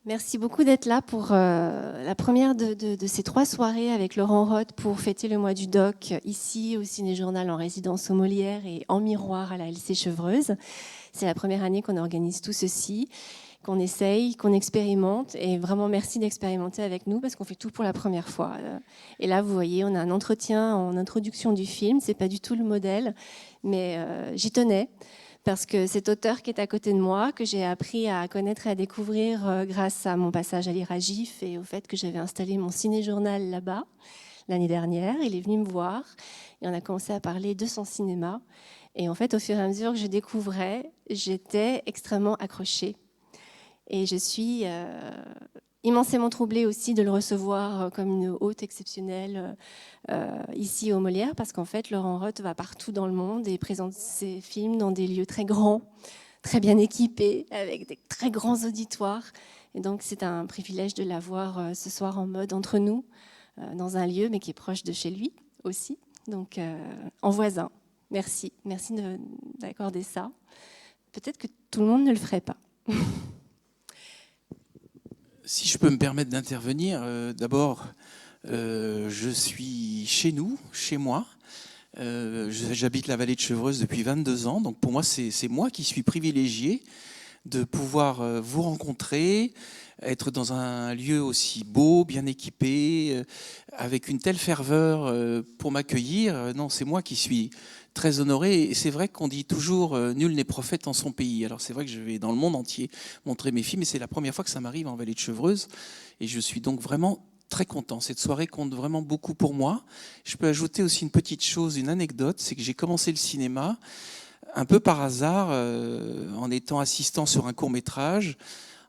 Merci beaucoup d'être là pour la première de ces 3 soirées avec Laurent Roth pour fêter le mois du doc ici au Ciné-Journal en résidence au Molière et en miroir à la LC Chevreuse. C'est la première année qu'on organise tout ceci, qu'on essaye, qu'on expérimente. Et vraiment, merci d'expérimenter avec nous parce qu'on fait tout pour la première fois. Et là, vous voyez, on a un entretien en introduction du film. C'est pas du tout le modèle, mais j'y tenais. Parce que cet auteur qui est à côté de moi, que j'ai appris à connaître et à découvrir grâce à mon passage à l'IRAGIF et au fait que j'avais installé mon ciné-journal là-bas l'année dernière, il est venu me voir et on a commencé à parler de son cinéma. Et en fait, au fur et à mesure que je découvrais, j'étais extrêmement accrochée. Et je suis immensément troublée aussi de le recevoir comme une hôte exceptionnelle ici au Molière, parce qu'en fait, Laurent Roth va partout dans le monde et présente ses films dans des lieux très grands, très bien équipés, avec des très grands auditoires. Et donc, c'est un privilège de l'avoir ce soir en mode entre nous, dans un lieu, mais qui est proche de chez lui aussi, donc en voisin. Merci, merci d'accorder ça. Peut-être que tout le monde ne le ferait pas. Si je peux me permettre d'intervenir, d'abord, je suis chez nous, chez moi. J'habite la vallée de Chevreuse depuis 22 ans, donc pour moi, c'est moi qui suis privilégié de pouvoir vous rencontrer, être dans un lieu aussi beau, bien équipé, avec une telle ferveur pour m'accueillir. Non, c'est moi qui suis très honoré. Et c'est vrai qu'on dit toujours nul n'est prophète en son pays. Alors c'est vrai que je vais dans le monde entier montrer mes films, et c'est la première fois que ça m'arrive en vallée de Chevreuse. Et je suis donc vraiment très content. Cette soirée compte vraiment beaucoup pour moi. Je peux ajouter aussi une petite chose, une anecdote, c'est que j'ai commencé le cinéma un peu par hasard, en étant assistant sur un court-métrage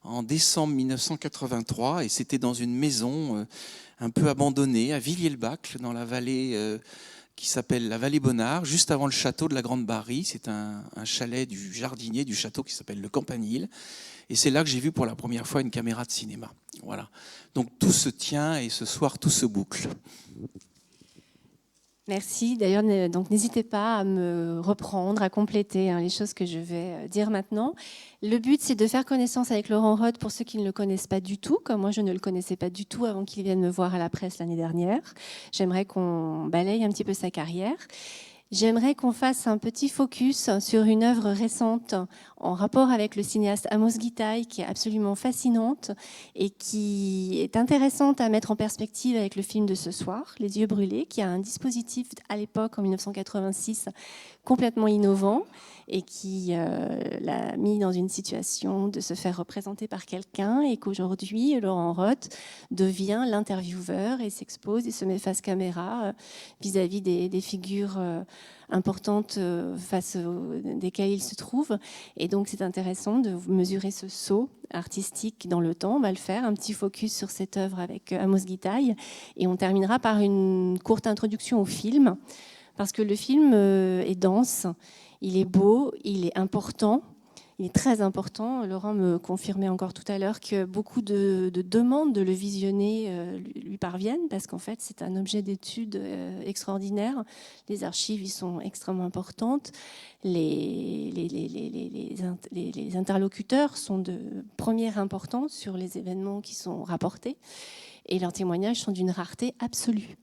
en décembre 1983, et c'était dans une maison un peu abandonnée à Villiers-le-Bac, dans la vallée qui s'appelle la vallée Bonnard, juste avant le château de la Grande Barrie. C'est un chalet du jardinier du château qui s'appelle le Campanile, et c'est là que j'ai vu pour la première fois une caméra de cinéma. Voilà. Donc tout se tient et ce soir tout se boucle. Merci. D'ailleurs, donc n'hésitez pas à me reprendre, à compléter les choses que je vais dire maintenant. Le but, c'est de faire connaissance avec Laurent Roth pour ceux qui ne le connaissent pas du tout, comme moi je ne le connaissais pas du tout avant qu'il vienne me voir à la presse l'année dernière. J'aimerais qu'on balaye un petit peu sa carrière. J'aimerais qu'on fasse un petit focus sur une œuvre récente en rapport avec le cinéaste Amos Gitaï, qui est absolument fascinante et qui est intéressante à mettre en perspective avec le film de ce soir, Les Yeux brûlés, qui a un dispositif à l'époque, en 1986, complètement innovant et qui l'a mis dans une situation de se faire représenter par quelqu'un, et qu'aujourd'hui, Laurent Roth devient l'intervieweur et s'expose et se met face caméra vis-à-vis des figures importantes desquelles il se trouve. Et donc, c'est intéressant de mesurer ce saut artistique dans le temps. On va le faire, un petit focus sur cette œuvre avec Amos Gitaï. Et on terminera par une courte introduction au film, parce que le film est dense, il est beau, il est important, il est très important. Laurent me confirmait encore tout à l'heure que beaucoup de demandes de le visionner lui parviennent, parce qu'en fait, c'est un objet d'étude extraordinaire. Les archives y sont extrêmement importantes. Les interlocuteurs sont de première importance sur les événements qui sont rapportés, et leurs témoignages sont d'une rareté absolue.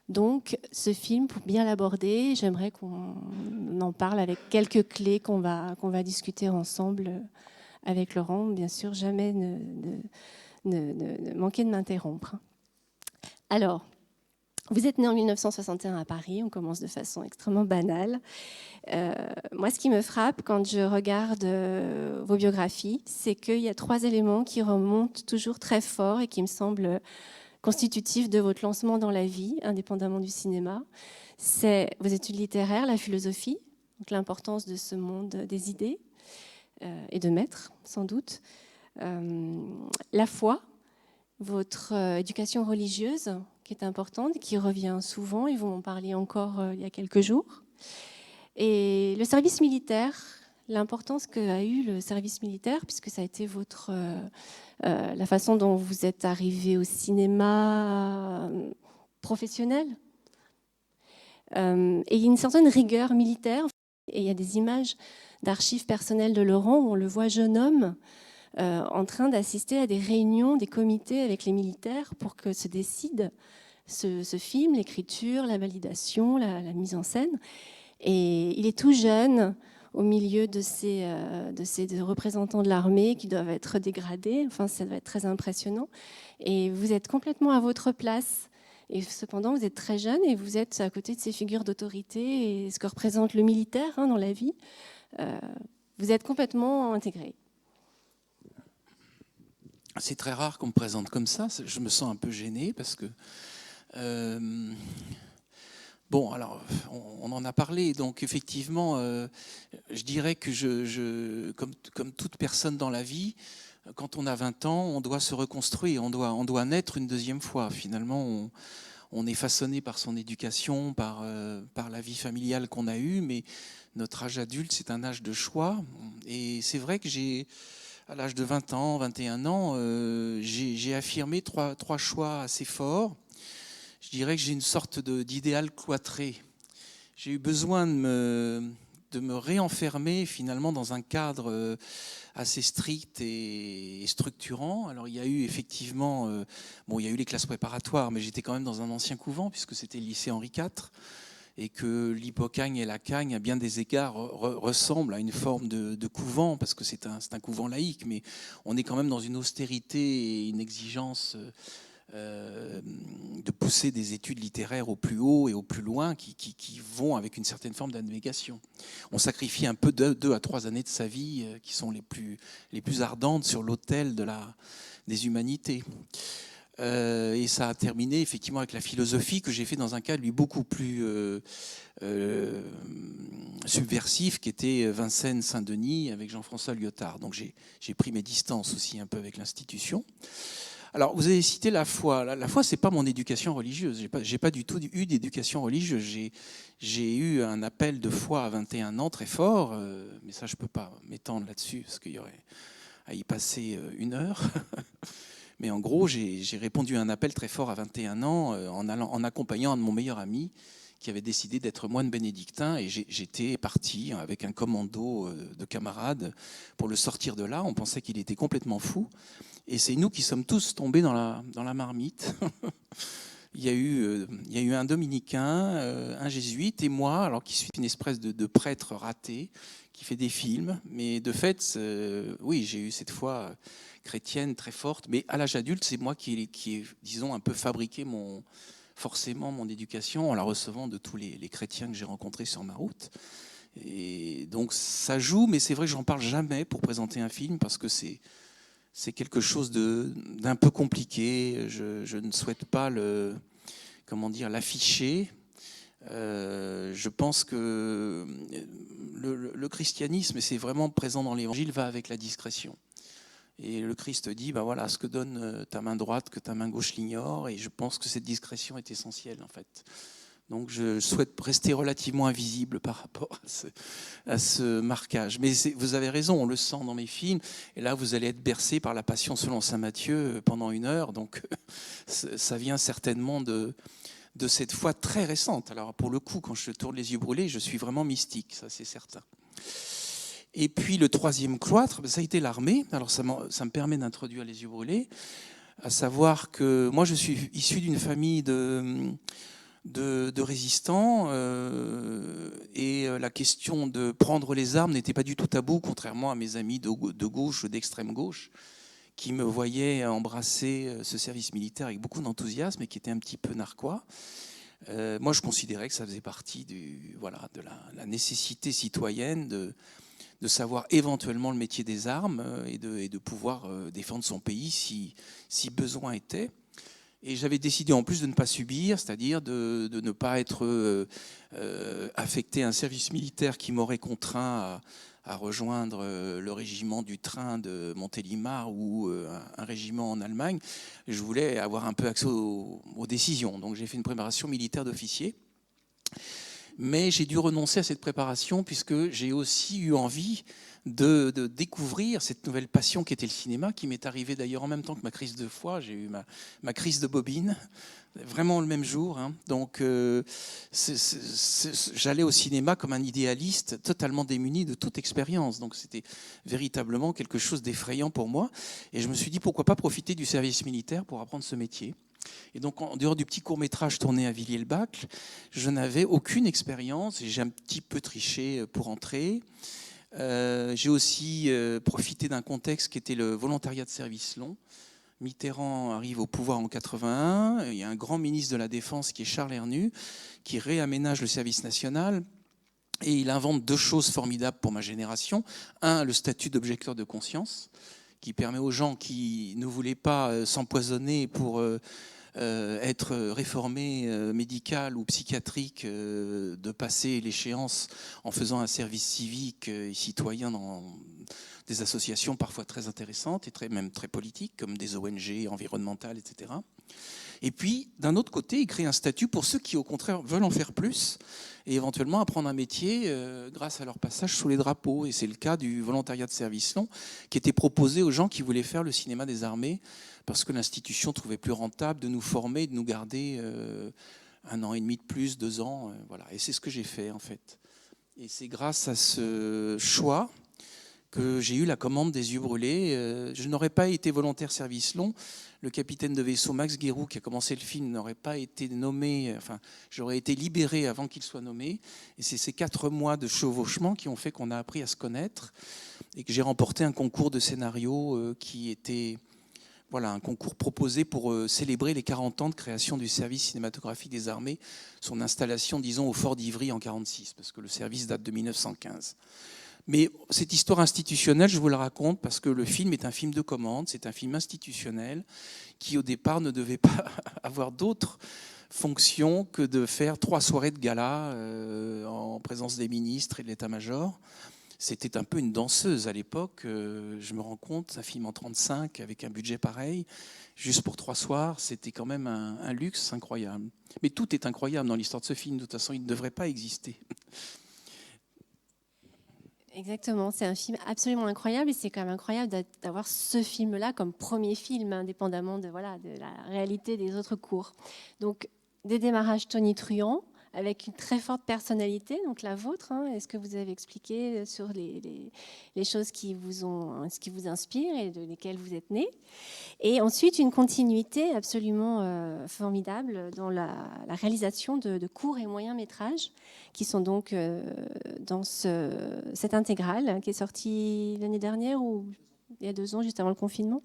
Donc, ce film, pour bien l'aborder, j'aimerais qu'on en parle avec quelques clés qu'on va discuter ensemble avec Laurent. Bien sûr, jamais ne manquer de m'interrompre. Alors, vous êtes né en 1961 à Paris, on commence de façon extrêmement banale. Moi, ce qui me frappe quand je regarde vos biographies, c'est qu'il y a 3 éléments qui remontent toujours très fort et qui me semblent constitutif de votre lancement dans la vie, indépendamment du cinéma. C'est vos études littéraires, la philosophie, donc l'importance de ce monde des idées et de maîtres, sans doute. La foi, votre éducation religieuse, qui est importante, qui revient souvent, ils vont en parler encore il y a quelques jours. Et le service militaire, l'importance qu'a eu le service militaire, puisque ça a été la façon dont vous êtes arrivé au cinéma professionnel. Et il y a une certaine rigueur militaire. Et il y a des images d'archives personnelles de Laurent où on le voit jeune homme, en train d'assister à des réunions, des comités avec les militaires pour que se décide ce film, l'écriture, la validation, la mise en scène. Et il est tout jeune au milieu de ces représentants de l'armée qui doivent être dégradés. Enfin, ça doit être très impressionnant. Et vous êtes complètement à votre place. Et cependant, vous êtes très jeune et vous êtes à côté de ces figures d'autorité et ce que représente le militaire dans la vie. Vous êtes complètement intégré. C'est très rare qu'on me présente comme ça. Je me sens un peu gêné parce que... Bon, alors, on en a parlé. Donc, effectivement, je dirais que comme toute personne dans la vie, quand on a 20 ans, on doit se reconstruire, on doit naître une deuxième fois. Finalement, on est façonné par son éducation, par la vie familiale qu'on a eue, mais notre âge adulte, c'est un âge de choix. Et c'est vrai que à l'âge de 20 ans, 21 ans, j'ai affirmé trois choix assez forts. Je dirais que j'ai une sorte d'idéal cloîtré. J'ai eu besoin de me réenfermer finalement dans un cadre assez strict et structurant. Alors il y a eu effectivement, il y a eu les classes préparatoires, mais j'étais quand même dans un ancien couvent puisque c'était le lycée Henri IV et que l'Hippocagne et la Cagne, à bien des égards, ressemblent à une forme de couvent parce que c'est un couvent laïque, mais on est quand même dans une austérité et une exigence de pousser des études littéraires au plus haut et au plus loin qui vont avec une certaine forme d'abnégation. On sacrifie un peu 2 à 3 années de sa vie qui sont les plus ardentes sur l'autel des humanités. Et ça a terminé effectivement avec la philosophie que j'ai fait dans un cadre lui beaucoup plus subversif qui était Vincennes-Saint-Denis avec Jean-François Lyotard. Donc j'ai pris mes distances aussi un peu avec l'institution. Alors, vous avez cité la foi. La foi, c'est pas mon éducation religieuse. J'ai pas du tout eu d'éducation religieuse. J'ai eu un appel de foi à 21 ans très fort, mais ça, je peux pas m'étendre là-dessus parce qu'il y aurait à y passer 1 heure. Mais en gros, j'ai répondu à un appel très fort à 21 ans en accompagnant un de mon meilleur ami qui avait décidé d'être moine bénédictin, et j'étais parti avec un commando de camarades pour le sortir de là. On pensait qu'il était complètement fou. Et c'est nous qui sommes tous tombés dans la marmite. Il y a eu un dominicain, un jésuite et moi, alors qui suis une espèce de prêtre raté qui fait des films. Mais de fait, oui, j'ai eu cette foi chrétienne très forte. Mais à l'âge adulte, c'est moi qui ai, disons, un peu fabriqué forcément mon éducation en la recevant de tous les chrétiens que j'ai rencontrés sur ma route. Et donc ça joue, mais c'est vrai que j'en parle jamais pour présenter un film parce que c'est quelque chose d'un peu compliqué. Je ne souhaite pas l'afficher. Je pense que le christianisme, et c'est vraiment présent dans l'Évangile, va avec la discrétion. Et le Christ dit, voilà, ce que donne ta main droite, que ta main gauche l'ignore. Et je pense que cette discrétion est essentielle, en fait. Donc je souhaite rester relativement invisible par rapport à ce marquage. Mais vous avez raison, on le sent dans mes films. Et là, vous allez être bercé par la Passion selon saint Matthieu pendant 1 heure. Donc ça vient certainement de cette foi très récente. Alors pour le coup, quand je tourne les yeux brûlés, je suis vraiment mystique, ça c'est certain. Et puis le 3e cloître, ça a été l'armée. Alors ça me permet d'introduire les yeux brûlés, à savoir que moi je suis issu d'une famille de résistants et la question de prendre les armes n'était pas du tout tabou, contrairement à mes amis de gauche, d'extrême gauche, qui me voyaient embrasser ce service militaire avec beaucoup d'enthousiasme et qui étaient un petit peu narquois. Moi, je considérais que ça faisait partie de la nécessité citoyenne de savoir éventuellement le métier des armes et de pouvoir défendre son pays si besoin était. Et j'avais décidé en plus de ne pas subir, c'est-à-dire de ne pas être affecté à un service militaire qui m'aurait contraint à rejoindre le régiment du train de Montélimar ou un régiment en Allemagne. Je voulais avoir un peu accès aux décisions. Donc j'ai fait une préparation militaire d'officier. Mais j'ai dû renoncer à cette préparation puisque j'ai aussi eu envie de découvrir cette nouvelle passion qui était le cinéma, qui m'est arrivée d'ailleurs en même temps que ma crise de foie. J'ai eu ma crise de bobine, vraiment le même jour. Hein. Donc j'allais au cinéma comme un idéaliste totalement démuni de toute expérience. Donc c'était véritablement quelque chose d'effrayant pour moi. Et je me suis dit, pourquoi pas profiter du service militaire pour apprendre ce métier. Et donc, en dehors du petit court-métrage tourné à Villiers-le-Bac, je n'avais aucune expérience. J'ai un petit peu triché pour entrer. J'ai aussi profité d'un contexte qui était le volontariat de service long. Mitterrand arrive au pouvoir en 81. Il y a un grand ministre de la Défense qui est Charles Hernu, qui réaménage le service national. Et il invente 2 choses formidables pour ma génération. Un, le statut d'objecteur de conscience, qui permet aux gens qui ne voulaient pas s'empoisonner pour être réformé médical ou psychiatrique, de passer l'échéance en faisant un service civique et citoyen dans des associations parfois très intéressantes et même très politiques, comme des ONG environnementales, etc. Et puis, d'un autre côté, il crée un statut pour ceux qui, au contraire, veulent en faire plus et éventuellement apprendre un métier grâce à leur passage sous les drapeaux. Et c'est le cas du volontariat de service long qui était proposé aux gens qui voulaient faire le cinéma des armées parce que l'institution trouvait plus rentable de nous former, de nous garder 1 an et demi de plus, 2 ans. Voilà. Et c'est ce que j'ai fait, en fait. Et c'est grâce à ce choix que j'ai eu la commande des Yeux brûlés. Je n'aurais pas été volontaire service long. Le capitaine de vaisseau Max Guérou, qui a commencé le film, n'aurait pas été nommé, enfin, j'aurais été libéré avant qu'il soit nommé. Et c'est ces 4 mois de chevauchement qui ont fait qu'on a appris à se connaître et que j'ai remporté un concours de scénario qui était un concours proposé pour célébrer les 40 ans de création du service cinématographique des armées, son installation, disons, au Fort d'Ivry en 1946, parce que le service date de 1915. Mais cette histoire institutionnelle, je vous la raconte parce que le film est un film de commande, c'est un film institutionnel qui, au départ, ne devait pas avoir d'autre fonction que de faire 3 soirées de gala en présence des ministres et de l'état-major. C'était un peu une danseuse à l'époque. Je me rends compte, un film en 1935 avec un budget pareil, juste pour 3 soirs, c'était quand même un luxe incroyable. Mais tout est incroyable dans l'histoire de ce film. De toute façon, il ne devrait pas exister. Exactement, c'est un film absolument incroyable et c'est quand même incroyable d'avoir ce film-là comme premier film, indépendamment de la réalité des autres cours. Donc, des démarrages tonitruants avec une très forte personnalité, donc la vôtre. Est-ce que vous avez expliqué sur les choses ce qui vous inspire et de lesquelles vous êtes né? Et ensuite, une continuité absolument formidable dans la réalisation de courts et moyens métrages qui sont donc dans cette intégrale qui est sortie l'année dernière ou il y a 2 ans, juste avant le confinement.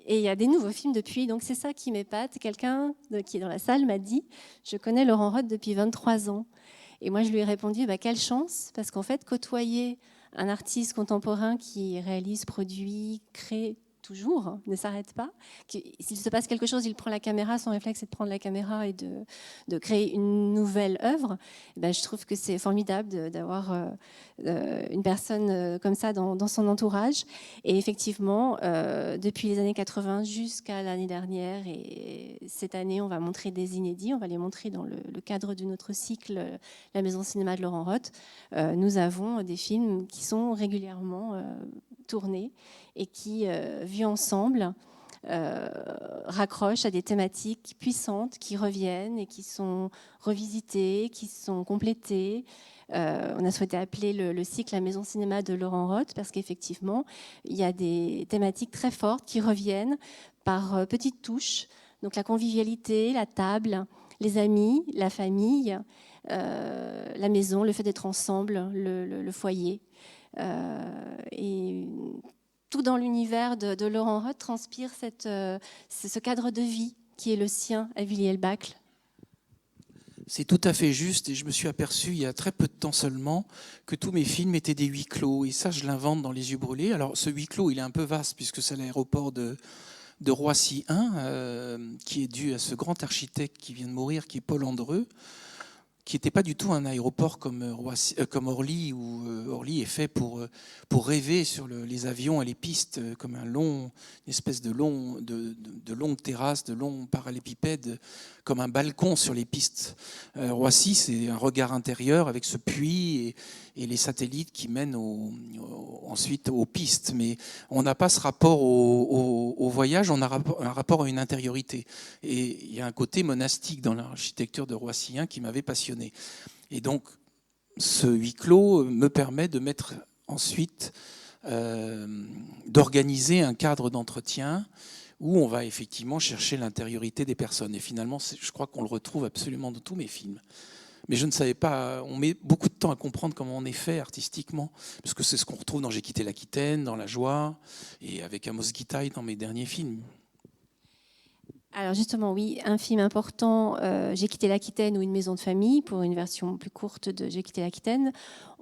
Et il y a des nouveaux films depuis, donc c'est ça qui m'épate. Quelqu'un qui est dans la salle m'a dit « Je connais Laurent Roth depuis 23 ans ». Et moi, je lui ai répondu « Quelle chance !» Parce qu'en fait, côtoyer un artiste contemporain qui réalise, produit, crée toujours, ne s'arrête pas. S'il se passe quelque chose, il prend la caméra, son réflexe est de prendre la caméra et de créer une nouvelle œuvre. Je trouve que c'est formidable d'avoir une personne comme ça dans son entourage. Et effectivement, depuis les années 80 jusqu'à l'année dernière et cette année, on va montrer des inédits. On va les montrer dans le cadre de notre cycle La Maison Cinéma de Laurent Roth. Nous avons des films qui sont régulièrement tournés et qui, vus ensemble, raccrochent à des thématiques puissantes qui reviennent et qui sont revisitées, qui sont complétées. On a souhaité appeler le cycle La Maison Cinéma de Laurent Roth parce qu'effectivement, il y a des thématiques très fortes qui reviennent par petites touches. Donc la convivialité, la table, les amis, la famille, la maison, le fait d'être ensemble, le foyer. Et tout dans l'univers de Laurent Roth transpire ce cadre de vie qui est le sien à Villiers-le-Bac. C'est tout à fait juste et je me suis aperçu il y a très peu de temps seulement que tous mes films étaient des huis clos et ça je l'invente dans Les Yeux brûlés. Alors ce huis clos il est un peu vaste puisque c'est l'aéroport de Roissy 1 qui est dû à ce grand architecte qui vient de mourir qui est Paul Andreu. qui n'était pas du tout un aéroport comme Orly, où Orly est fait pour rêver sur les avions et les pistes, comme une espèce de longue terrasse, de long parallépipède, comme un balcon sur les pistes. Roissy, c'est un regard intérieur avec ce puits et les satellites qui mènent ensuite aux pistes. Mais on n'a pas ce rapport au voyage, on a un rapport à une intériorité. Et il y a un côté monastique dans l'architecture de Roissy qui m'avait passionné. Et donc, ce huis clos me permet de mettre ensuite, d'organiser un cadre d'entretien où on va effectivement chercher l'intériorité des personnes. Et finalement, je crois qu'on le retrouve absolument dans tous mes films. Mais je ne savais pas, on met beaucoup de temps à comprendre comment on est fait artistiquement, parce que c'est ce qu'on retrouve dans J'ai quitté l'Aquitaine, dans La Joie, et avec Amos Gitaï dans mes derniers films. Alors justement, oui, un film important, J'ai quitté l'Aquitaine ou Une maison de famille, pour une version plus courte de J'ai quitté l'Aquitaine,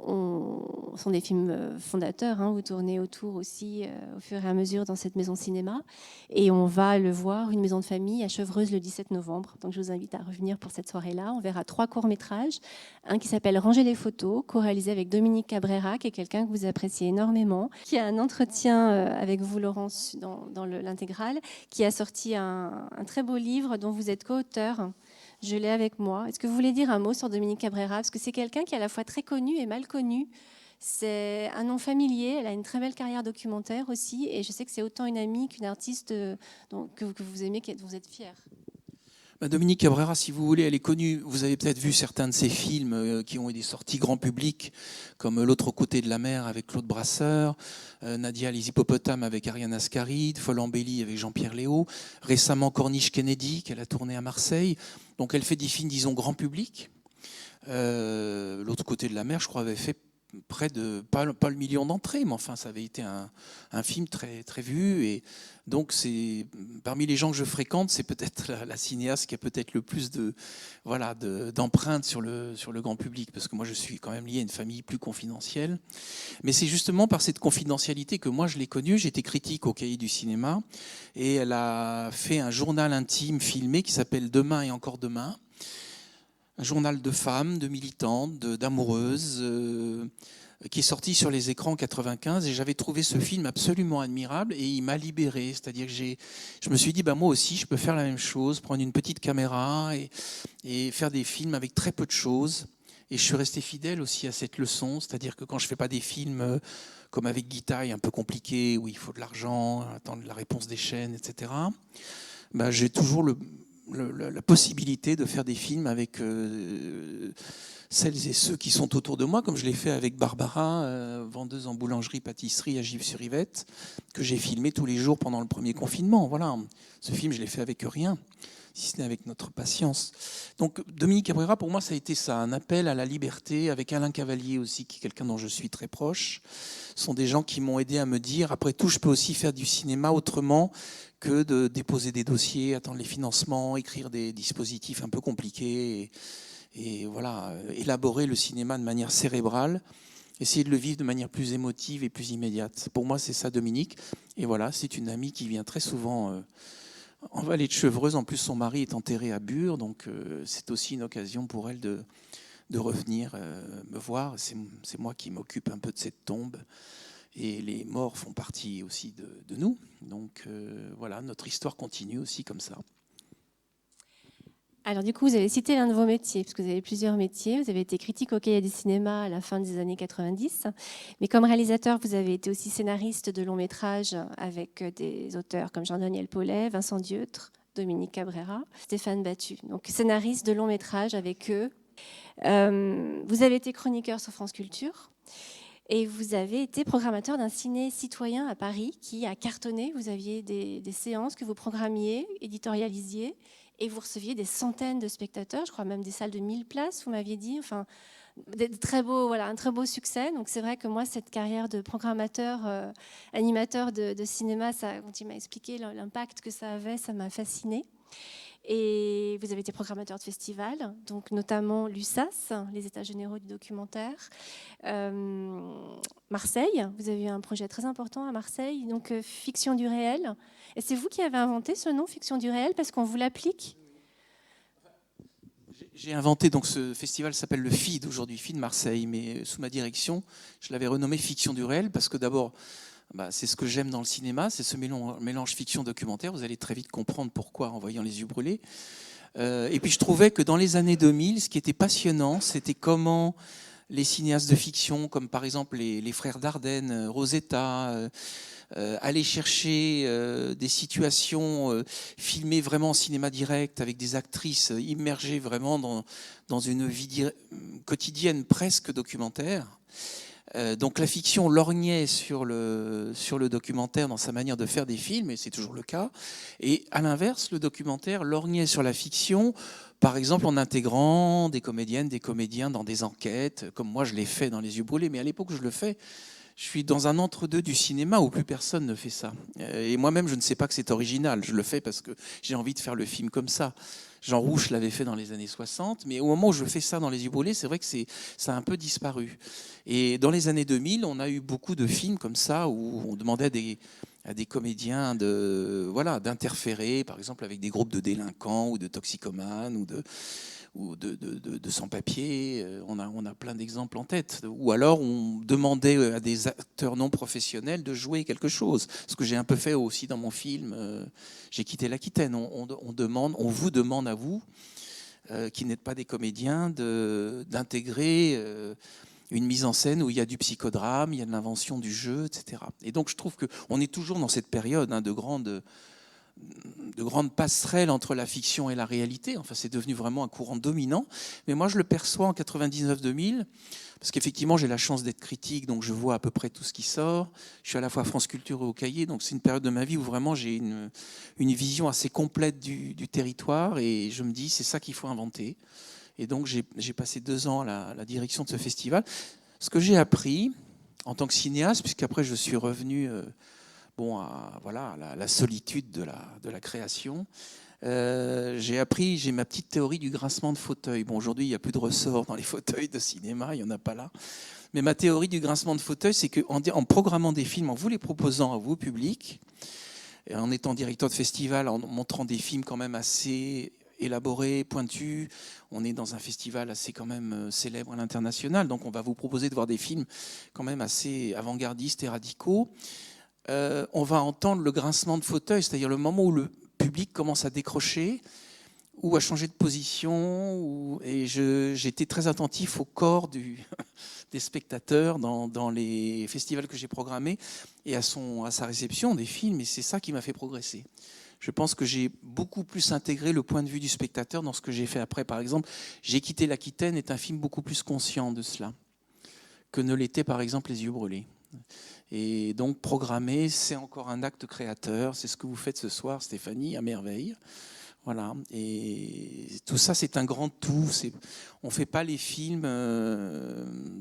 sont des films fondateurs. Vous tournez autour aussi au fur et à mesure dans cette maison cinéma. Et on va le voir, Une maison de famille, à Chevreuse le 17 novembre. Donc je vous invite à revenir pour cette soirée-là. On verra 3 courts-métrages. Un qui s'appelle Ranger les photos, co-réalisé avec Dominique Cabrera, qui est quelqu'un que vous appréciez énormément, qui a un entretien avec vous, Laurence, dans l'intégrale, qui a sorti un très beau livre dont vous êtes co-auteur. Je l'ai avec moi. Est-ce que vous voulez dire un mot sur Dominique Cabrera? Parce que c'est quelqu'un qui est à la fois très connu et mal connu. C'est un nom familier. Elle a une très belle carrière documentaire aussi. Et je sais que c'est autant une amie qu'une artiste que vous aimez, dont vous êtes fière. Dominique Cabrera, si vous voulez, elle est connue. Vous avez peut-être vu certains de ses films qui ont été sortis grand public, comme L'autre côté de la mer avec Claude Brasseur, Nadia les hippopotames avec Ariane Ascaride, Folle embellie avec Jean-Pierre Léaud, récemment Corniche Kennedy qu'elle a tourné à Marseille. Donc elle fait des films, disons, grand public. L'autre côté de la mer, je crois, avait fait près de, pas le million d'entrées, mais enfin, ça avait été un film très, très vu. Et donc, parmi les gens que je fréquente, c'est peut-être la cinéaste qui a peut-être le plus d'empreintes sur le grand public, parce que moi, je suis quand même lié à une famille plus confidentielle. Mais c'est justement par cette confidentialité que moi, je l'ai connue. J'étais critique au Cahier du cinéma, et elle a fait un journal intime filmé qui s'appelle Demain et encore demain. Un journal de femmes, de militantes, d'amoureuses, qui est sorti sur les écrans en 95, et j'avais trouvé ce film absolument admirable, et il m'a libéré. C'est-à-dire que je me suis dit, moi aussi, je peux faire la même chose, prendre une petite caméra et faire des films avec très peu de choses. Et je suis resté fidèle aussi à cette leçon, c'est-à-dire que quand je ne fais pas des films comme avec Gitaï, un peu compliqués, où il faut de l'argent, attendre la réponse des chaînes, etc., j'ai toujours la possibilité de faire des films avec celles et ceux qui sont autour de moi, comme je l'ai fait avec Barbara, vendeuse en boulangerie-pâtisserie à Gives-sur-Yvette, que j'ai filmé tous les jours pendant le premier confinement. Voilà, ce film, je l'ai fait avec rien, si ce n'est avec notre patience. Donc Dominique Cabrera, pour moi, ça a été ça, un appel à la liberté, avec Alain Cavalier aussi, qui est quelqu'un dont je suis très proche. Ce sont des gens qui m'ont aidé à me dire, après tout, je peux aussi faire du cinéma autrement que de déposer des dossiers, attendre les financements, écrire des dispositifs un peu compliqués et voilà, élaborer le cinéma de manière cérébrale, essayer de le vivre de manière plus émotive et plus immédiate. Pour moi, c'est ça, Dominique. Et voilà, c'est une amie qui vient très souvent en vallée de Chevreuse. En plus, son mari est enterré à Bure, donc c'est aussi une occasion pour elle de revenir me voir. C'est moi qui m'occupe un peu de cette tombe. Et les morts font partie aussi de nous. Donc voilà, notre histoire continue aussi comme ça. Alors du coup, vous avez cité l'un de vos métiers, parce que vous avez plusieurs métiers. Vous avez été critique au Cahier du cinéma à la fin des années 90. Mais comme réalisateur, vous avez été aussi scénariste de longs métrages avec des auteurs comme Jean-Daniel Paulet, Vincent Dieutre, Dominique Cabrera, Stéphane Battu. Donc scénariste de longs métrages avec eux. Vous avez été chroniqueur sur France Culture. Et vous avez été programmateur d'un ciné citoyen à Paris qui a cartonné. Vous aviez des séances que vous programmiez, éditorialisiez, et vous receviez des centaines de spectateurs, je crois même des salles de 1000 places, vous m'aviez dit. Enfin, un très beau succès. Donc c'est vrai que moi, cette carrière de programmateur, animateur de cinéma, quand il m'a expliqué l'impact que ça avait, ça m'a fascinée. Et vous avez été programmateur de festivals, donc notamment l'USAS, les États généraux du documentaire. Marseille, vous avez eu un projet très important à Marseille, donc Fiction du réel. Et c'est vous qui avez inventé ce nom, Fiction du réel, parce qu'on vous l'applique? J'ai inventé, donc ce festival s'appelle le FID aujourd'hui, FID Marseille, mais sous ma direction, je l'avais renommé Fiction du réel, parce que d'abord, c'est ce que j'aime dans le cinéma, c'est ce mélange fiction-documentaire. Vous allez très vite comprendre pourquoi en voyant Les Yeux brûlés. Et puis je trouvais que dans les années 2000, ce qui était passionnant, c'était comment les cinéastes de fiction, comme par exemple les frères Dardenne, Rosetta, aller chercher des situations filmées vraiment en cinéma direct, avec des actrices immergées vraiment dans une vie quotidienne presque documentaire. Donc la fiction lorgnait sur le documentaire dans sa manière de faire des films, et c'est toujours le cas. Et à l'inverse, le documentaire lorgnait sur la fiction, par exemple en intégrant des comédiennes, des comédiens dans des enquêtes, comme moi je l'ai fait dans Les Yeux brûlés. Mais à l'époque où je le fais, je suis dans un entre-deux du cinéma où plus personne ne fait ça. Et moi-même, je ne sais pas que c'est original. Je le fais parce que j'ai envie de faire le film comme ça. Jean Rouch l'avait fait dans les années 60, mais au moment où je fais ça dans Les Yeux brûlés, c'est vrai que ça a un peu disparu. Et dans les années 2000, on a eu beaucoup de films comme ça où on demandait à des comédiens d'interférer, par exemple avec des groupes de délinquants ou de toxicomanes ou de sans-papiers. On a plein d'exemples en tête. Ou alors on demandait à des acteurs non professionnels de jouer quelque chose. Ce que j'ai un peu fait aussi dans mon film J'ai quitté l'Aquitaine. On vous demande à vous, qui n'êtes pas des comédiens, d'intégrer une mise en scène où il y a du psychodrame, il y a de l'invention du jeu, etc. Et donc je trouve qu'on est toujours dans cette période de grandes passerelles entre la fiction et la réalité. Enfin, c'est devenu vraiment un courant dominant. Mais moi, je le perçois en 99-2000, parce qu'effectivement, j'ai la chance d'être critique, donc je vois à peu près tout ce qui sort. Je suis à la fois France Culture et au Cahier, donc c'est une période de ma vie où vraiment j'ai une vision assez complète du territoire, et je me dis, c'est ça qu'il faut inventer. Et donc, j'ai passé 2 ans à la direction de ce festival. Ce que j'ai appris en tant que cinéaste, puisqu'après, je suis revenu à la solitude de la création. J'ai ma petite théorie du grincement de fauteuil. Bon, aujourd'hui, il n'y a plus de ressort dans les fauteuils de cinéma, il n'y en a pas là. Mais ma théorie du grincement de fauteuil, c'est qu'en programmant des films, en vous les proposant à vous, public, et en étant directeur de festival, en montrant des films quand même assez élaborés, pointus, on est dans un festival assez quand même célèbre à l'international, donc on va vous proposer de voir des films quand même assez avant-gardistes et radicaux. On va entendre le grincement de fauteuil, c'est-à-dire le moment où le public commence à décrocher ou à changer de position. Et j'étais très attentif au corps des spectateurs dans les festivals que j'ai programmés et à sa réception des films, et c'est ça qui m'a fait progresser. Je pense que j'ai beaucoup plus intégré le point de vue du spectateur dans ce que j'ai fait après. Par exemple, J'ai quitté l'Aquitaine est un film beaucoup plus conscient de cela que ne l'était par exemple Les Yeux brûlés. Et donc programmer, c'est encore un acte créateur. C'est ce que vous faites ce soir, Stéphanie, à merveille. Voilà. Et tout ça, c'est un grand tout. On ne fait pas les films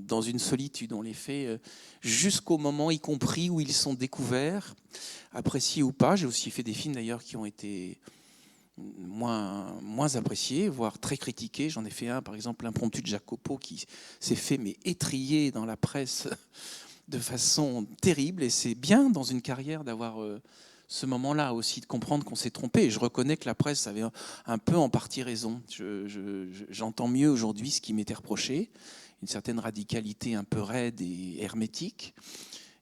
dans une solitude. On les fait jusqu'au moment, y compris où ils sont découverts, appréciés ou pas. J'ai aussi fait des films d'ailleurs qui ont été moins appréciés, voire très critiqués. J'en ai fait un, par exemple, L'impromptu de Jacopo, qui s'est fait étriller dans la presse de façon terrible, et c'est bien dans une carrière d'avoir ce moment-là aussi, de comprendre qu'on s'est trompé. Et je reconnais que la presse avait un peu en partie raison. J'entends mieux aujourd'hui ce qui m'était reproché, une certaine radicalité un peu raide et hermétique.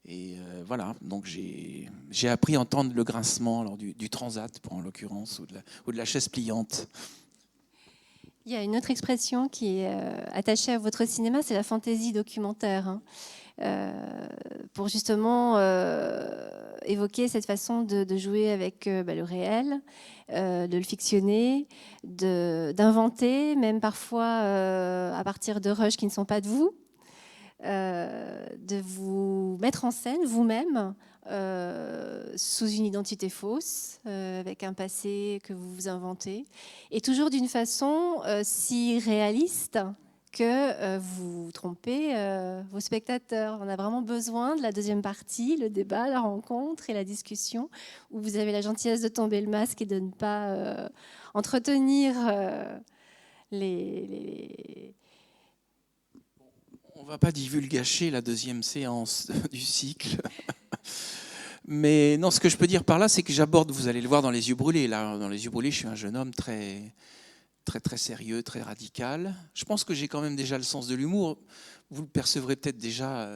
Et voilà, donc j'ai appris à entendre le grincement lors du transat, en l'occurrence, ou de la chaise pliante. Il y a une autre expression qui est attachée à votre cinéma, c'est la fantaisie documentaire. Pour justement évoquer cette façon de jouer avec le réel, de le fictionner, d'inventer, même parfois à partir de rushs qui ne sont pas de vous, de vous mettre en scène vous-même sous une identité fausse, avec un passé que vous vous inventez, et toujours d'une façon si réaliste que vous trompez vos spectateurs. On a vraiment besoin de la deuxième partie, le débat, la rencontre et la discussion, où vous avez la gentillesse de tomber le masque et de ne pas entretenir les... On ne va pas divulgacher la deuxième séance du cycle. Mais non, ce que je peux dire par là, c'est que j'aborde, vous allez le voir dans Les Yeux brûlés. Là, dans Les Yeux brûlés, je suis un jeune homme très très très sérieux, très radical. Je pense que j'ai quand même déjà le sens de l'humour. Vous le percevrez peut-être déjà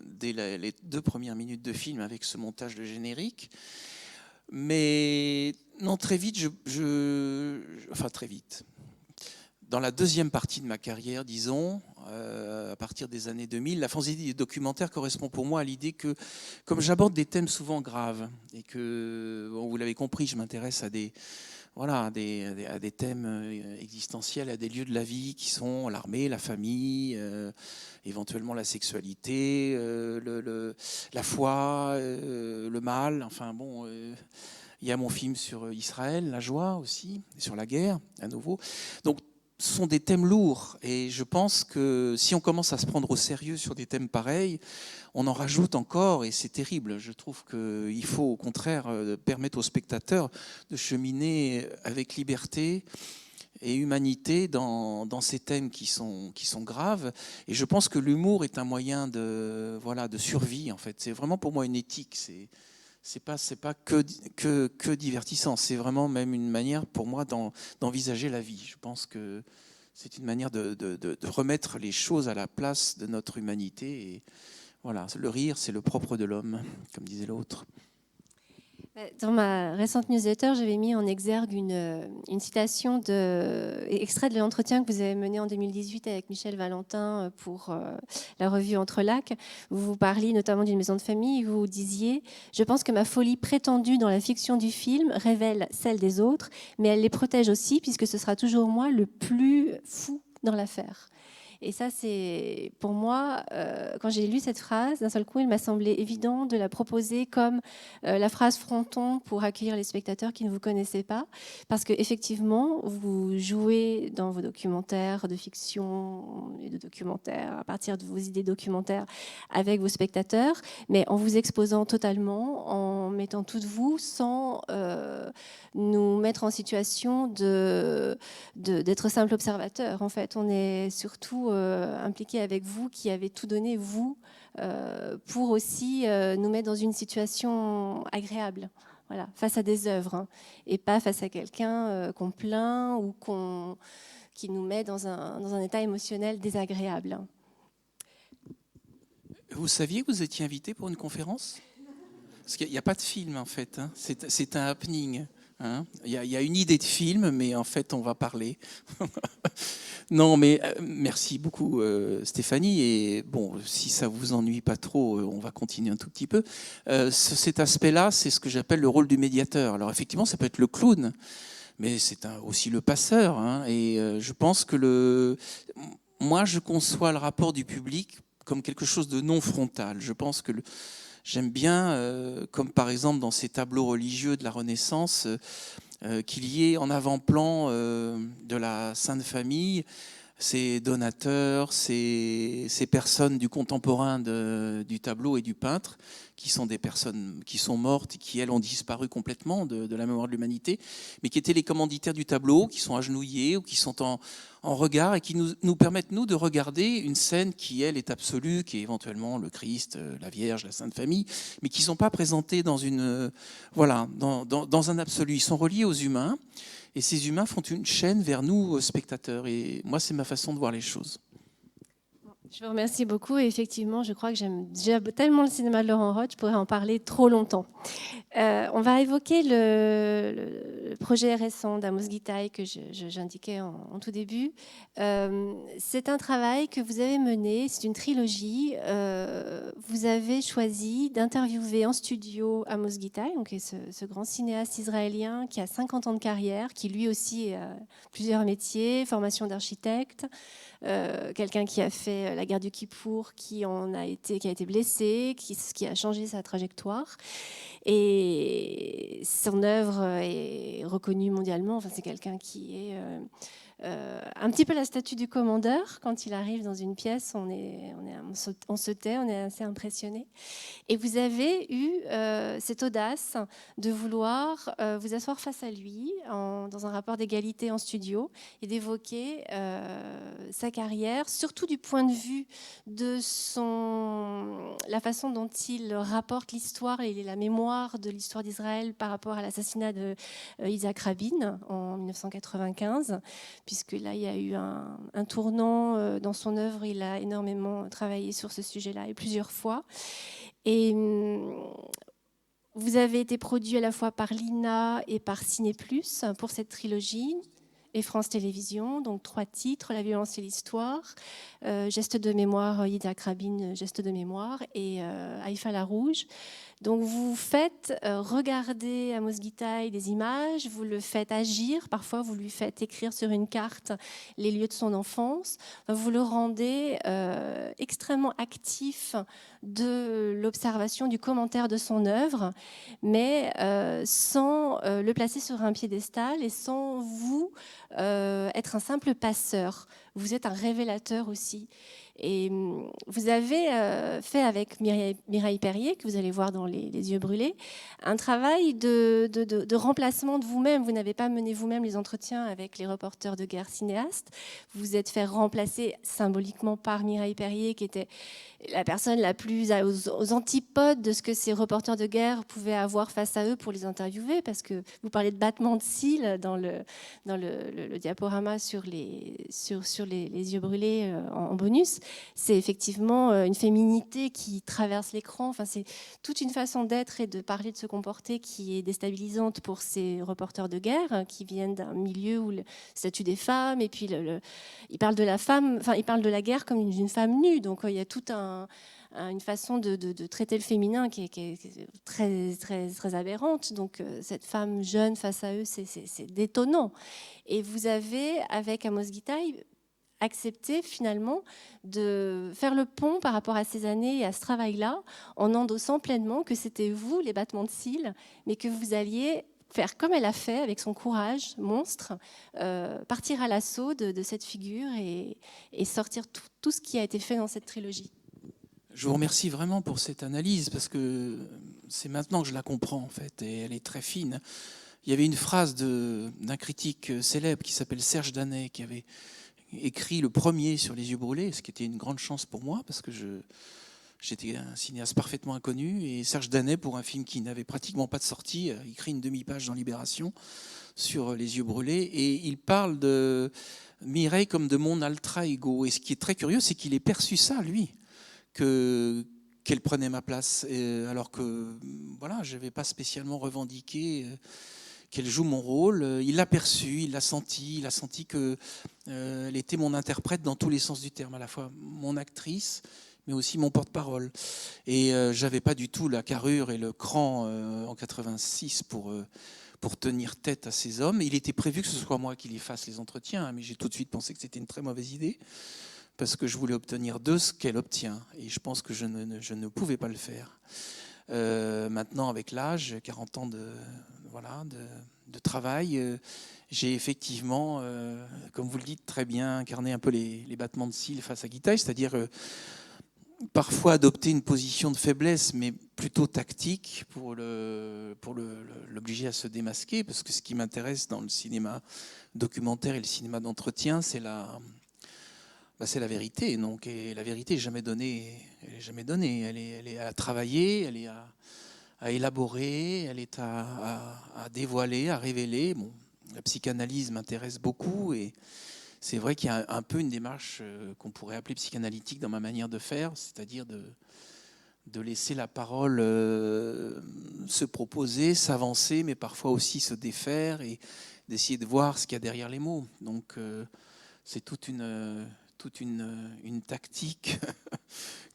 dès les 2 premières minutes de film avec ce montage de générique. Mais non, très vite, enfin très vite. Dans la deuxième partie de ma carrière, disons, à partir des années 2000, la fantaisie des documentaires correspond pour moi à l'idée que, comme j'aborde des thèmes souvent graves, et que, bon, vous l'avez compris, je m'intéresse à des thèmes existentiels, à des lieux de la vie qui sont l'armée, la famille, éventuellement la sexualité, la foi, le mal, enfin bon... il y a mon film sur Israël, la joie aussi, sur la guerre, à nouveau. Donc, ce sont des thèmes lourds. Et je pense que si on commence à se prendre au sérieux sur des thèmes pareils, on en rajoute encore et c'est terrible. Je trouve qu'il faut au contraire permettre aux spectateurs de cheminer avec liberté et humanité dans ces thèmes qui sont graves. Et je pense que l'humour est un moyen de survie, en fait. C'est vraiment pour moi une éthique. C'est pas que divertissant, c'est vraiment même une manière pour moi d'envisager la vie. Je pense que c'est une manière de remettre les choses à la place de notre humanité. Et voilà, le rire, c'est le propre de l'homme, comme disait l'autre. Dans ma récente newsletter, j'avais mis en exergue une citation extrait de l'entretien que vous avez mené en 2018 avec Michel Valentin pour la revue Entre Lacs. Vous parliez notamment d'une maison de famille et vous disiez « Je pense que ma folie prétendue dans la fiction du film révèle celle des autres, mais elle les protège aussi puisque ce sera toujours moi le plus fou dans l'affaire. » Et ça, c'est pour moi, quand j'ai lu cette phrase, d'un seul coup, il m'a semblé évident de la proposer comme la phrase fronton pour accueillir les spectateurs qui ne vous connaissaient pas. Parce qu'effectivement, vous jouez dans vos documentaires de fiction et de documentaires, à partir de vos idées documentaires avec vos spectateurs, mais en vous exposant totalement, en mettant tout de vous, sans nous mettre en situation d'être simple observateur. En fait, on est surtout impliqué avec vous qui avez tout donné, vous, pour aussi nous mettre dans une situation agréable, voilà, face à des œuvres, hein, et pas face à quelqu'un qu'on plaint ou qui nous met dans un état émotionnel désagréable. Vous saviez que vous étiez invité pour une conférence ? Parce qu'il n'y a pas de film, en fait. Hein. C'est un happening. Hein. Il y a une idée de film, mais en fait, on va parler. Non, mais merci beaucoup, Stéphanie. Et bon, si ça vous ennuie pas trop, on va continuer un tout petit peu. Cet aspect-là, c'est ce que j'appelle le rôle du médiateur. Alors, effectivement, ça peut être le clown, mais c'est aussi le passeur. Hein. Et je pense que moi, je conçois le rapport du public comme quelque chose de non frontal. Je pense que j'aime bien, comme par exemple dans ces tableaux religieux de la Renaissance, qu'il y ait en avant-plan de la Sainte Famille ces donateurs, ces personnes du contemporain du tableau et du peintre, qui sont des personnes qui sont mortes et qui, elles, ont disparu complètement de la mémoire de l'humanité, mais qui étaient les commanditaires du tableau, qui sont agenouillés ou qui sont en regard et qui nous permettent, nous, de regarder une scène qui, elle, est absolue, qui est éventuellement le Christ, la Vierge, la Sainte Famille, mais qui ne sont pas présentés dans un absolu. Ils sont reliés aux humains. Et ces humains font une chaîne vers nous, spectateurs. Et moi, c'est ma façon de voir les choses. Je vous remercie beaucoup. Et effectivement, je crois que j'aime déjà tellement le cinéma de Laurent Roth, je pourrais en parler trop longtemps. On va évoquer le projet récent d'Amos Gitaï que j'indiquais en tout début. C'est un travail que vous avez mené, c'est une trilogie. Vous avez choisi d'interviewer en studio Amos Gitaï, donc ce grand cinéaste israélien qui a 50 ans de carrière, qui lui aussi a plusieurs métiers, formation d'architecte, quelqu'un qui a fait la guerre du Kippour, qui a été blessé, qui a changé sa trajectoire. Et son œuvre est reconnue mondialement. Enfin, c'est quelqu'un qui est un petit peu la statue du commandeur. Quand il arrive dans une pièce, on se tait, on est assez impressionné. Et vous avez eu cette audace de vouloir vous asseoir face à lui dans un rapport d'égalité en studio et d'évoquer sa carrière, surtout du point de vue de la façon dont il rapporte l'histoire et la mémoire de l'histoire d'Israël par rapport à l'assassinat de Yitzhak Rabin en 1995, puisque là, il y a eu un tournant dans son œuvre. Il a énormément travaillé sur ce sujet-là et plusieurs fois. Et vous avez été produit à la fois par l'INA et par Ciné+ pour cette trilogie, et France Télévisions, donc 3 titres, La violence et l'histoire, Geste de mémoire, Yitzhak Rabin, Geste de mémoire, et Haïfa la rouge. Donc vous faites regarder Amos Gitaï des images, vous le faites agir, parfois vous lui faites écrire sur une carte les lieux de son enfance, vous le rendez extrêmement actif de l'observation, du commentaire de son œuvre, mais sans le placer sur un piédestal et sans vous être un simple passeur. Vous êtes un révélateur aussi. Et vous avez fait avec Mireille Perrier, que vous allez voir dans les yeux brûlés, un travail de remplacement de vous-même. Vous n'avez pas mené vous-même les entretiens avec les reporters de guerre cinéastes. Vous vous êtes fait remplacer symboliquement par Mireille Perrier, qui était la personne la plus aux antipodes de ce que ces reporters de guerre pouvaient avoir face à eux pour les interviewer, parce que vous parlez de battement de cils dans le diaporama sur les yeux brûlés en bonus. C'est effectivement une féminité qui traverse l'écran. Enfin, c'est toute une façon d'être et de parler, de se comporter qui est déstabilisante pour ces reporters de guerre qui viennent d'un milieu où le statut des femmes, et puis ils parlent de la femme, enfin ils parlent de la guerre comme d'une femme nue. Donc il y a toute une façon de traiter le féminin qui est très, très, très aberrante. Donc cette femme jeune face à eux, c'est détonnant. Et vous avez, avec Amos Gitaï, accepté finalement de faire le pont par rapport à ces années et à ce travail-là, en endossant pleinement que c'était vous, les battements de cils, mais que vous alliez faire comme elle a fait, avec son courage monstre, partir à l'assaut de cette figure et sortir tout ce qui a été fait dans cette trilogie. Je vous remercie vraiment pour cette analyse, parce que c'est maintenant que je la comprends, en fait, et elle est très fine. Il y avait une phrase d'un critique célèbre qui s'appelle Serge Danet, qui avait écrit le premier sur Les yeux brûlés, ce qui était une grande chance pour moi, parce que j'étais un cinéaste parfaitement inconnu, et Serge Danet, pour un film qui n'avait pratiquement pas de sortie, a écrit une demi-page dans Libération sur Les yeux brûlés, et il parle de Mireille comme de mon alter ego. Et ce qui est très curieux, c'est qu'il ait perçu ça, lui, qu'elle prenait ma place, alors que voilà, je n'avais pas spécialement revendiqué qu'elle joue mon rôle. Il l'a perçu, il l'a senti qu'elle était mon interprète dans tous les sens du terme, à la fois mon actrice, mais aussi mon porte-parole. Et j'avais pas du tout la carrure et le cran en 86 pour tenir tête à ces hommes. Il était prévu que ce soit moi qui les fasse les entretiens, mais j'ai tout de suite pensé que c'était une très mauvaise idée, parce que je voulais obtenir d'eux ce qu'elle obtient. Et je pense que je ne pouvais pas le faire. Maintenant, avec l'âge, 40 ans de travail, j'ai effectivement, comme vous le dites très bien, incarné un peu les battements de cils face à Gitaï, c'est-à-dire parfois adopter une position de faiblesse, mais plutôt tactique pour l'obliger à se démasquer, parce que ce qui m'intéresse dans le cinéma documentaire et le cinéma d'entretien, c'est la vérité. Donc, et la vérité n'est jamais donnée. Elle est à travailler, elle est à élaborer, elle est à dévoiler, à révéler. Bon, la psychanalyse m'intéresse beaucoup, et c'est vrai qu'il y a un peu une démarche qu'on pourrait appeler psychanalytique dans ma manière de faire, c'est-à-dire de laisser la parole se proposer, s'avancer, mais parfois aussi se défaire, et d'essayer de voir ce qu'il y a derrière les mots. Donc c'est toute une tactique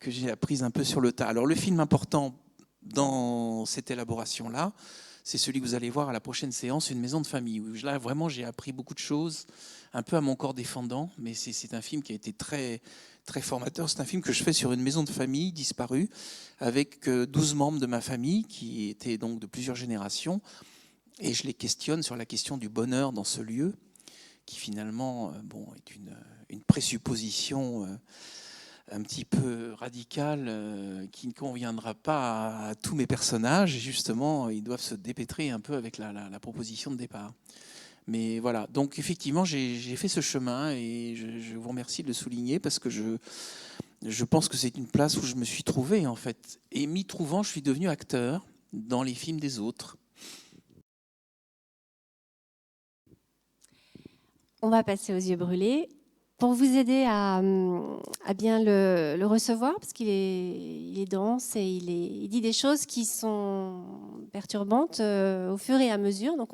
que j'ai apprise un peu sur le tas. Alors le film important dans cette élaboration-là, c'est celui que vous allez voir à la prochaine séance, Une maison de famille, où là vraiment j'ai appris beaucoup de choses, un peu à mon corps défendant, mais c'est un film qui a été très, très formateur. C'est un film que je fais sur une maison de famille disparue, avec 12 membres de ma famille, qui étaient donc de plusieurs générations, et je les questionne sur la question du bonheur dans ce lieu, qui finalement est une présupposition un petit peu radicale, qui ne conviendra pas à tous mes personnages. Et justement, ils doivent se dépêtrer un peu avec la proposition de départ. Mais voilà, donc effectivement, j'ai fait ce chemin, et je vous remercie de le souligner, parce que je pense que c'est une place où je me suis trouvé, en fait. Et m'y trouvant, je suis devenu acteur dans les films des autres. On va passer aux yeux brûlés. Pour vous aider à bien le recevoir, parce qu'il est dense et il dit des choses qui sont perturbantes au fur et à mesure. Donc,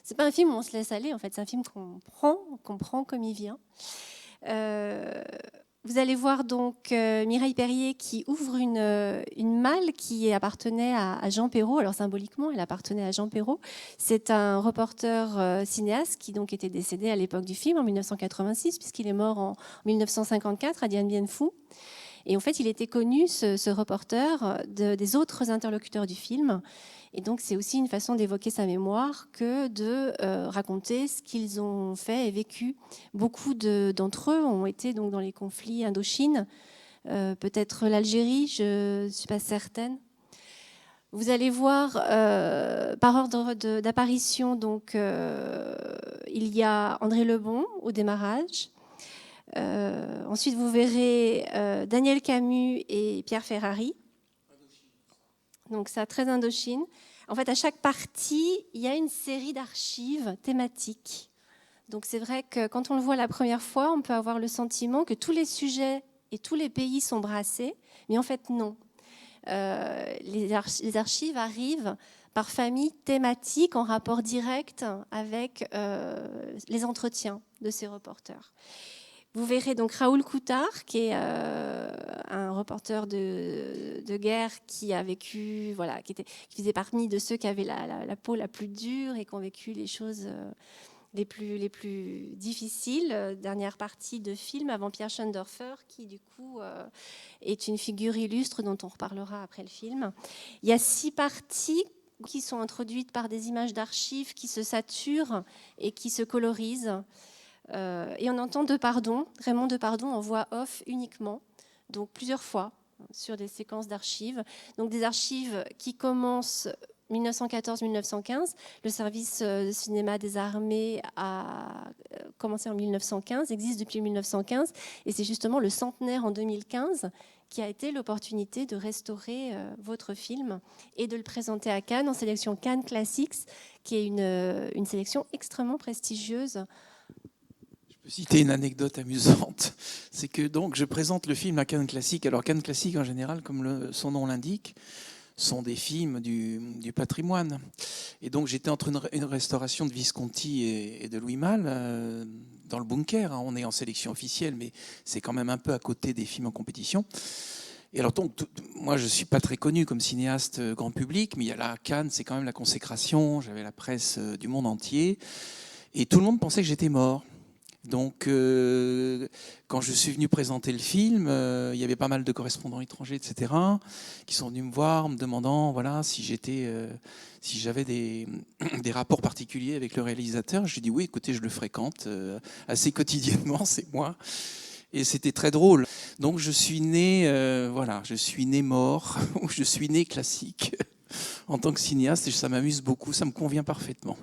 c'est pas un film où on se laisse aller, en fait, c'est un film qu'on prend comme il vient. Vous allez voir donc Mireille Perrier qui ouvre une malle qui appartenait à Jean Perrault. Alors symboliquement, elle appartenait à Jean Perrault. C'est un reporter cinéaste qui donc était décédé à l'époque du film en 1986 puisqu'il est mort en 1954 à Dien Bien Phu. Et en fait, il était connu, ce reporter, des autres interlocuteurs du film. Et donc, c'est aussi une façon d'évoquer sa mémoire que de raconter ce qu'ils ont fait et vécu. Beaucoup d'entre eux ont été donc dans les conflits Indochine, peut-être l'Algérie, je ne suis pas certaine. Vous allez voir, par ordre d'apparition, donc, il y a André Lebon au démarrage. Ensuite, vous verrez Daniel Camus et Pierre Ferrari. Donc ça, très Indochine. En fait, à chaque partie, il y a une série d'archives thématiques. Donc c'est vrai que quand on le voit la première fois, on peut avoir le sentiment que tous les sujets et tous les pays sont brassés, mais en fait non. Les archives arrivent par famille thématique en rapport direct avec les entretiens de ces reporters. Vous verrez donc Raoul Coutard, qui est un reporter de guerre qui a vécu, voilà, qui faisait partie de ceux qui avaient la peau la plus dure et qui ont vécu les choses les plus difficiles. Dernière partie de film avant Pierre Schoendorfer, qui du coup est une figure illustre dont on reparlera après le film. Il y a 6 parties qui sont introduites par des images d'archives qui se saturent et qui se colorisent. Et on entend Raymond Depardon en voix off uniquement, donc plusieurs fois sur des séquences d'archives. Donc des archives qui commencent 1914-1915. Le service de cinéma des armées a commencé en 1915, existe depuis 1915, et c'est justement le centenaire en 2015 qui a été l'opportunité de restaurer votre film et de le présenter à Cannes en sélection Cannes Classics, qui est une sélection extrêmement prestigieuse. Je peux citer une anecdote amusante, c'est que donc je présente le film à Cannes Classics. Alors Cannes Classics en général, comme son nom l'indique, sont des films du patrimoine. Et donc j'étais entre une restauration de Visconti et de Louis Malle dans le bunker. On est en sélection officielle, mais c'est quand même un peu à côté des films en compétition. Et alors donc moi je suis pas très connu comme cinéaste grand public, mais il y a là Cannes, c'est quand même la consécration. J'avais la presse du monde entier et tout le monde pensait que j'étais mort. Donc, quand je suis venu présenter le film, il y avait pas mal de correspondants étrangers, etc., qui sont venus me voir en me demandant voilà, si j'avais des rapports particuliers avec le réalisateur. Je lui ai dit oui, écoutez, je le fréquente assez quotidiennement, c'est moi. Et c'était très drôle. Donc, je suis né mort, ou je suis né classique en tant que cinéaste, et ça m'amuse beaucoup, ça me convient parfaitement.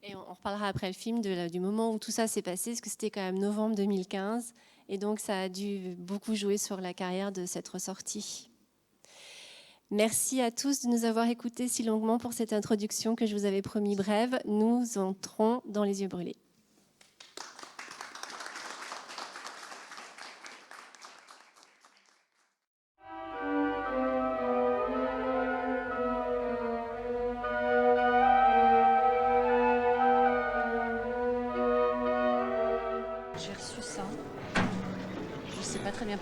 Et on reparlera après le film du moment où tout ça s'est passé, parce que c'était quand même novembre 2015. Et donc, ça a dû beaucoup jouer sur la carrière de cette ressortie. Merci à tous de nous avoir écoutés si longuement pour cette introduction que je vous avais promis brève. Nous entrons dans les yeux brûlés.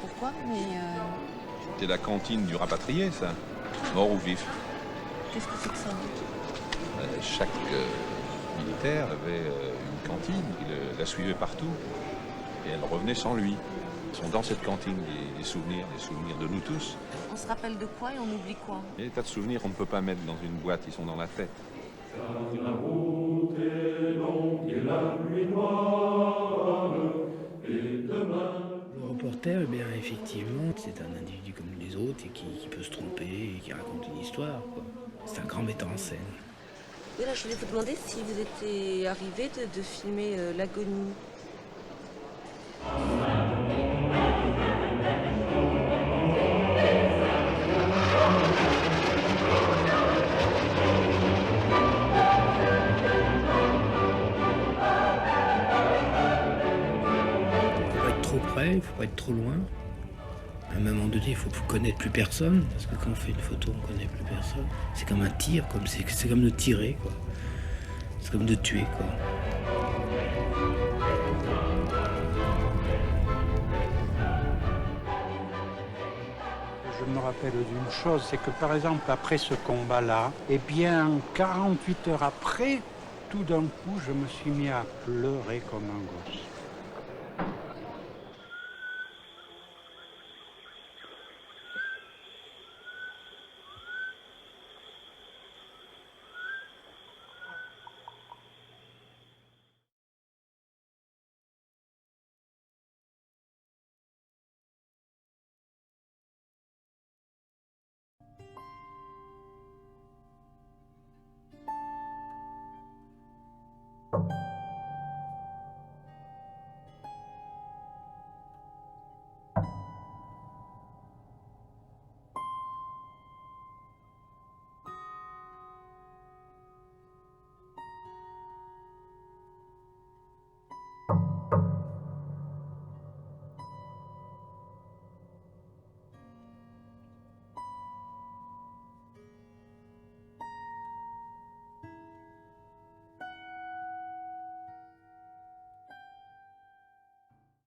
Pourquoi, mais C'était la cantine du rapatrié, ça. Mort ou vif. Qu'est-ce que c'est que ça? Chaque militaire avait une cantine, il la suivait partout. Et elle revenait sans lui. Ils sont dans cette cantine, des souvenirs de nous tous. On se rappelle de quoi et on oublie quoi? Il y a des tas de souvenirs qu'on ne peut pas mettre dans une boîte, ils sont dans la tête. La route est longue et la nuit noire, et demain... Le reporter, eh bien, effectivement, c'est un individu comme les autres et qui peut se tromper et qui raconte une histoire, quoi. C'est un grand metteur en scène. Oui, là, je voulais vous demander si vous étiez arrivé de filmer l'agonie. près, il ne faut pas être trop loin. À un moment donné, il faut connaître plus personne, parce que quand on fait une photo, on ne connaît plus personne. C'est comme un tir, c'est comme de tirer, quoi. C'est comme de tuer, quoi. Je me rappelle d'une chose, c'est que par exemple, après ce combat-là, eh bien, 48 heures après, tout d'un coup, je me suis mis à pleurer comme un gosse.